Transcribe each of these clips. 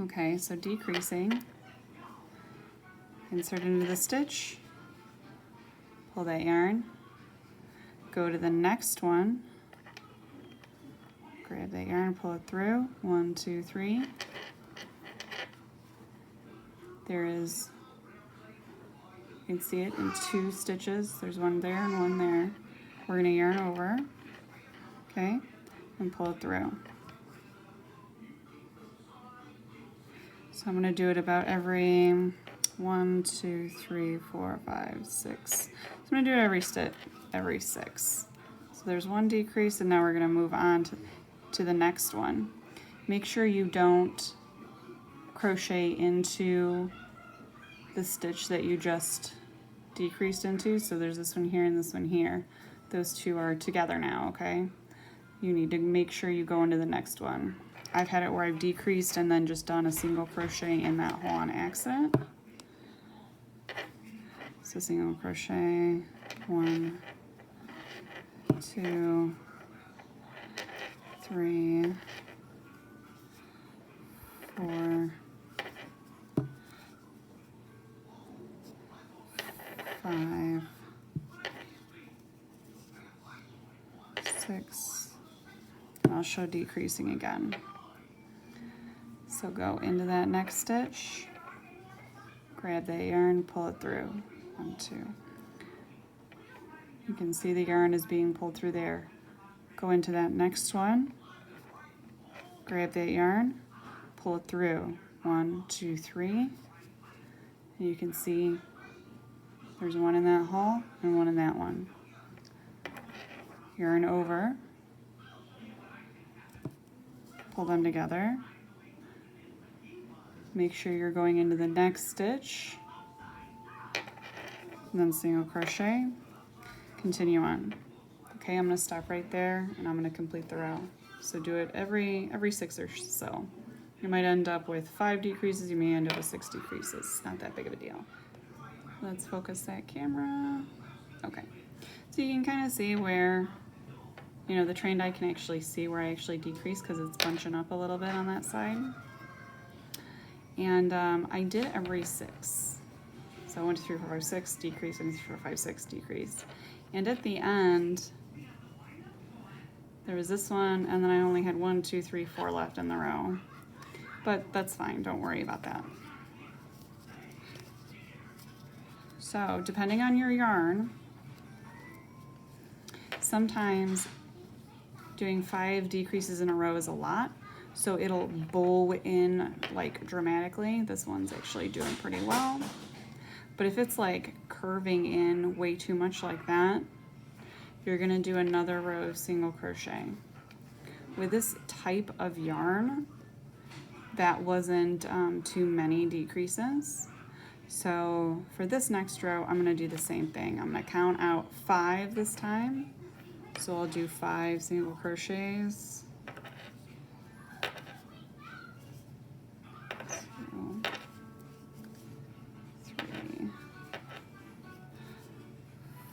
Okay, so decreasing, insert into the stitch, pull that yarn, go to the next one, grab that yarn, pull it through, 1, 2, 3. There is, you can see it in 2 stitches. There's one there and one there. We're gonna yarn over, okay, and pull it through. So I'm gonna do it about every 1, 2, 3, 4, 5, 6. So I'm gonna do it every 6. So there's one decrease, and now we're gonna move on to the next one. Make sure you don't crochet into the stitch that you just decreased into. So there's this one here and this one here. Those two are together now, okay? You need to make sure you go into the next one. I've had it where I've decreased and then just done a single crochet in that hole on accident. So single crochet, 1, 2, 3, 4, 5, 6, and I'll show decreasing again. So go into that next stitch, grab that yarn, pull it through, 1, 2. You can see the yarn is being pulled through there. Go into that next one, grab that yarn, pull it through, 1, 2, 3. And you can see there's one in that hole and one in that one. Yarn over, pull them together. Make sure you're going into the next stitch, and then single crochet, continue on. Okay, I'm gonna stop right there and I'm gonna complete the row. So do it every 6 or so. You might end up with 5 decreases, you may end up with 6 decreases. Not that big of a deal. Let's focus that camera. Okay, so you can kind of see where, you know, the trained eye can actually see where I actually decrease because it's bunching up a little bit on that side. And I did every 6. So 1, 2, 3, 4, 5, 6, decrease, 1, 2, 3, 4, 5, 6, decrease. And at the end, there was this one, and then I only had 1, 2, 3, 4 left in the row. But that's fine, don't worry about that. So depending on your yarn, sometimes doing 5 decreases in a row is a lot. So it'll bow in like dramatically. This one's actually doing pretty well. But if it's like curving in way too much like that, you're gonna do another row of single crochet. With this type of yarn, that wasn't too many decreases. So for this next row, I'm gonna do the same thing. I'm gonna count out 5 this time. So I'll do 5 single crochets. 2, 3,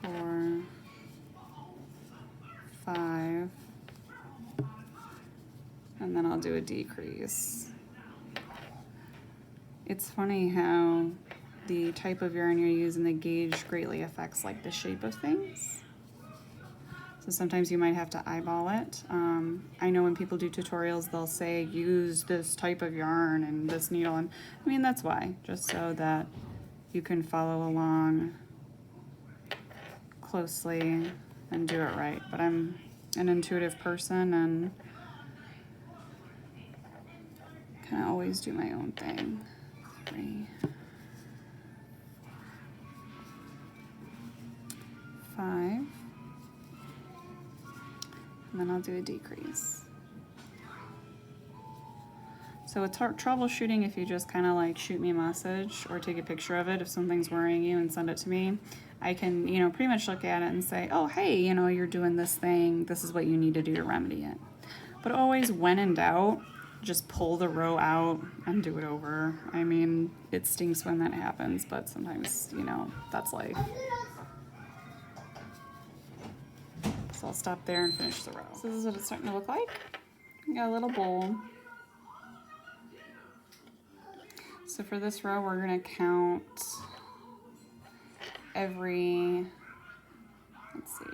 4, 5, and then I'll do a decrease. It's funny how the type of yarn you're using, the gauge greatly affects like the shape of things. So sometimes you might have to eyeball it. I know when people do tutorials, they'll say use this type of yarn and this needle, and I mean that's why, just so that you can follow along closely and do it right. But I'm an intuitive person and kind of always do my own thing. 3, 5, and then I'll do a decrease. So it's troubleshooting if you just kind of like shoot me a message or take a picture of it if something's worrying you and send it to me. I can, you know, pretty much look at it and say, oh, hey, you know, you're doing this thing. This is what you need to do to remedy it. But always, when in doubt, just pull the row out and do it over. I mean, it stinks when that happens, but sometimes, you know, that's life. So I'll stop there and finish the row. So this is what it's starting to look like. You got a little bowl. So for this row, we're going to count every, let's see,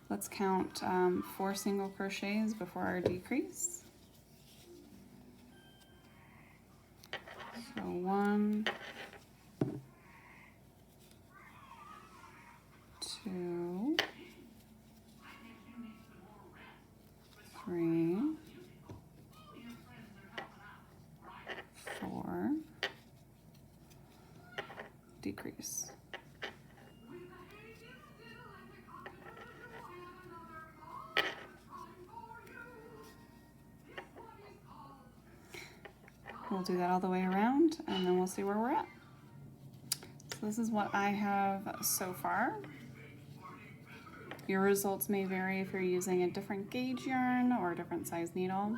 let's count 4 single crochets before our decrease. So 1, 2, 3, 4, decrease. We'll do that all the way around and then we'll see where we're at. So this is what I have so far. Your results may vary if you're using a different gauge yarn or a different size needle.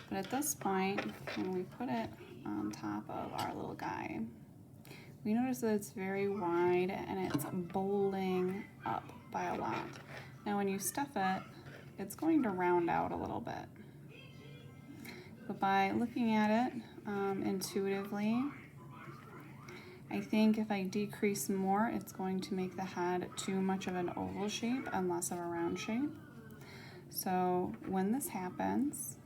But at this point, when we put it on top of our little guy, we notice that it's very wide and it's bowling up by a lot. Now when you stuff it, it's going to round out a little bit. But by looking at it intuitively, I think if I decrease more, it's going to make the head too much of an oval shape and less of a round shape. So when this happens,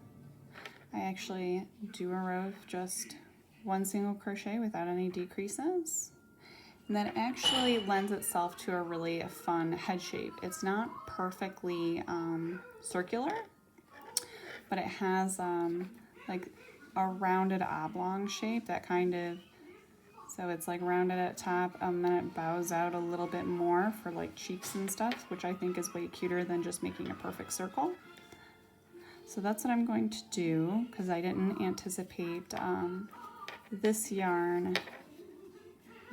I actually do a row of just 1 single crochet without any decreases. And that actually lends itself to a really fun head shape. It's not perfectly circular, but it has like a rounded oblong shape that kind of, so it's like rounded at top and then it bows out a little bit more for like cheeks and stuff, which I think is way cuter than just making a perfect circle. So that's what I'm going to do because I didn't anticipate this yarn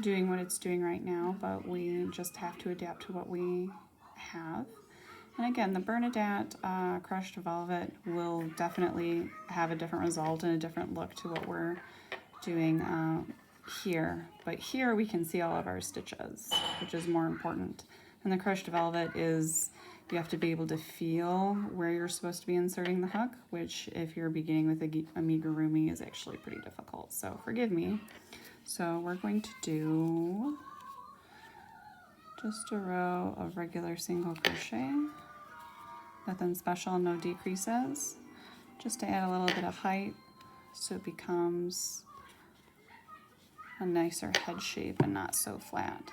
doing what it's doing right now, but we just have to adapt to what we have. And again, the Bernadette crushed velvet will definitely have a different result and a different look to what we're doing here. But here we can see all of our stitches, which is more important. And the crushed velvet is, you have to be able to feel where you're supposed to be inserting the hook, which if you're beginning with amigurumi is actually pretty difficult. So forgive me. So we're going to do just a row of regular single crochet. Nothing special, no decreases. Just to add a little bit of height so it becomes a nicer head shape and not so flat.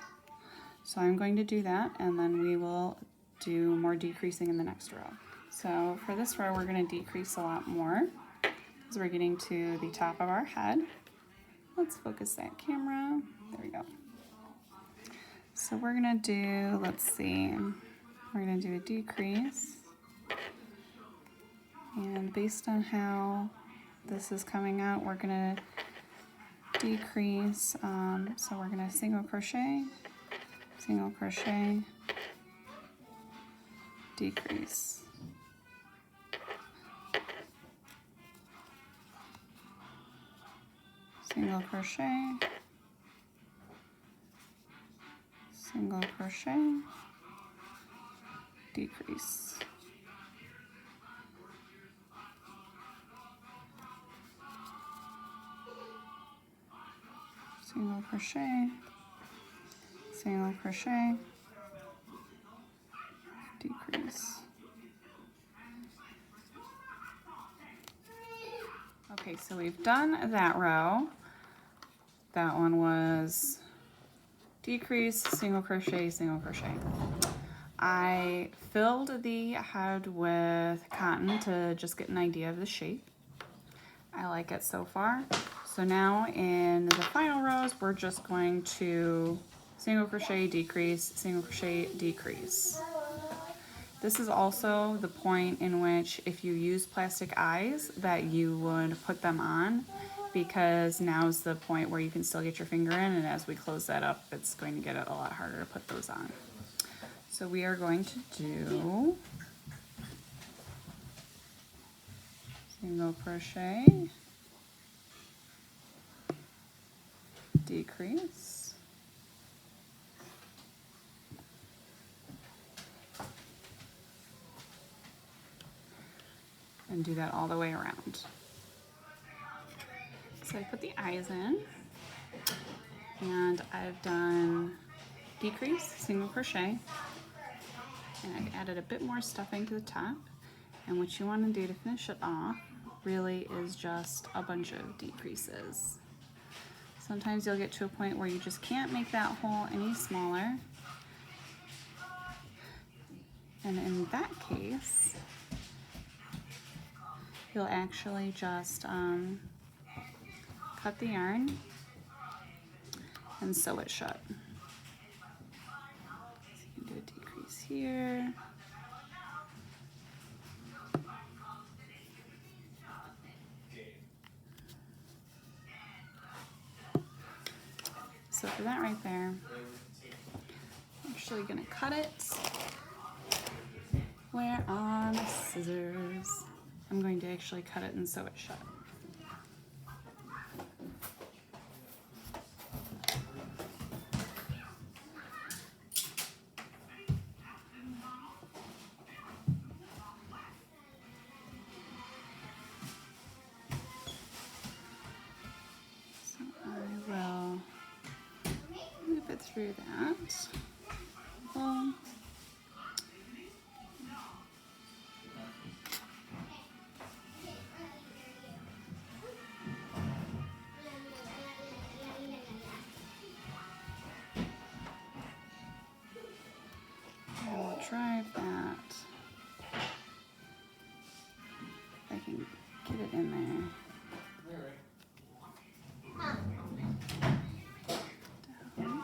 So I'm going to do that and then we will do more decreasing in the next row. So for this row we're going to decrease a lot more as we're getting to the top of our head. Let's focus that camera. There we go. So we're going to do, let's see, we're going to do a decrease. And based on how this is coming out, we're going to decrease. So we're going to single crochet, decrease. Single crochet, single crochet, decrease. Single crochet, single crochet, decrease. Okay, so we've done that row. That one was decrease, single crochet, single crochet. I filled the head with cotton to just get an idea of the shape. I like it so far. So now in the final rows, we're just going to single crochet, decrease, single crochet, decrease. This is also the point in which if you use plastic eyes that you would put them on, because now's the point where you can still get your finger in, and as we close that up, it's going to get it a lot harder to put those on. So we are going to do single crochet, decrease, and do that all the way around. So I put the eyes in, and I've done decrease, single crochet, and I've added a bit more stuffing to the top. And what you want to do to finish it off really is just a bunch of decreases. Sometimes you'll get to a point where you just can't make that hole any smaller. And in that case, you'll actually just cut the yarn and sew it shut. So you can do a decrease here. So for that right there, I'm actually gonna cut it. Where are my scissors? I'm going to actually cut it and sew it shut. So I will move it through that. Boom. I'll drive that. I can get it in there. Down.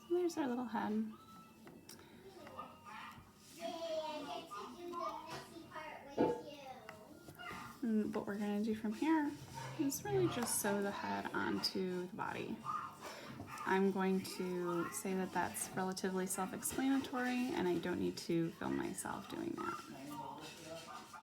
So there's our little head. And what we're going to do from here is really just sew the head onto the body. I'm going to say that that's relatively self-explanatory, and I don't need to film myself doing that.